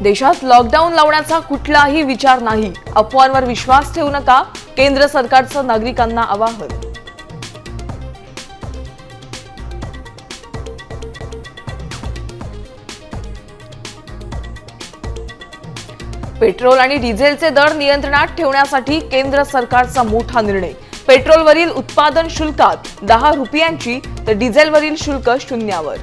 देशात लॉकडाऊन लावण्याचा कुठलाही विचार नाही, अफवांवर विश्वास ठेवू नका, केंद्र सरकारचं नागरिकांना आवाहन। पेट्रोल आणि डिझेलचे दर नियंत्रणात ठेवण्यासाठी केंद्र सरकारचा मोठा निर्णय। पेट्रोलवरील उत्पादन शुल्कात 10 रुपयांची तर डिझेलवरील शुल्क 0वर।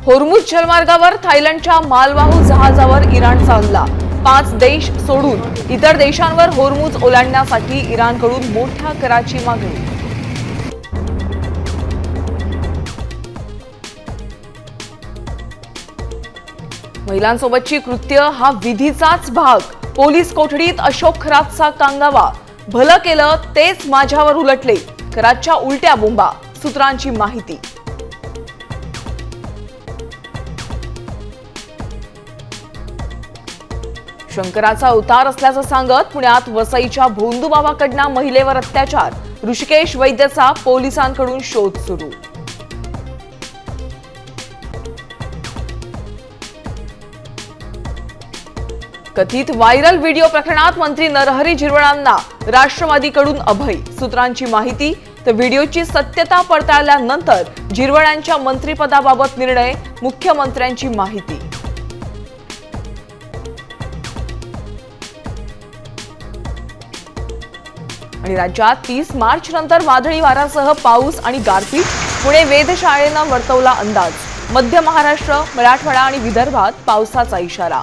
होर्मुझ जलमार्गावर थायलंडच्या मालवाहू जहाजावर इराणचा हल्ला। 5 देश सोडून इतर देशांवर होर्मुझ ओलांडण्यासाठी इराणकडून मोठ्या कराची मागणी। महिलांसोबतची कृत्य हा विधीचाच भाग। पोलीस कोठडीत अशोक खरातचा कांगावा। भलं केलं तेच माझ्यावर उलटले, खरातच्या उलट्या बोंबा, सूत्रांची माहिती। शंकराचा अवतार असल्याचं सांगत पुण्यात वसईच्या भोंदूबाबाकडनं महिलेवर अत्याचार। ऋषिकेश वैद्यचा पोलिसांकडून शोध सुरू। कथित व्हायरल व्हिडिओ प्रकरणात मंत्री नरहरी झिरवळांना राष्ट्रवादीकडून अभय। सूत्रांची माहिती तर व्हिडिओची सत्यता पडताळल्यानंतर झिरवळांच्या मंत्रिपदाबाबत निर्णय। मुख्यमंत्र्यांची माहिती। आणि राज्यात 30 मार्च नंतर वादळी वाऱ्यासह पाऊस आणि गारपीट। पुणे वेधशाळेनं वर्तवला अंदाज। मध्य महाराष्ट्र, मराठवाडा आणि विदर्भात पावसाचा इशारा।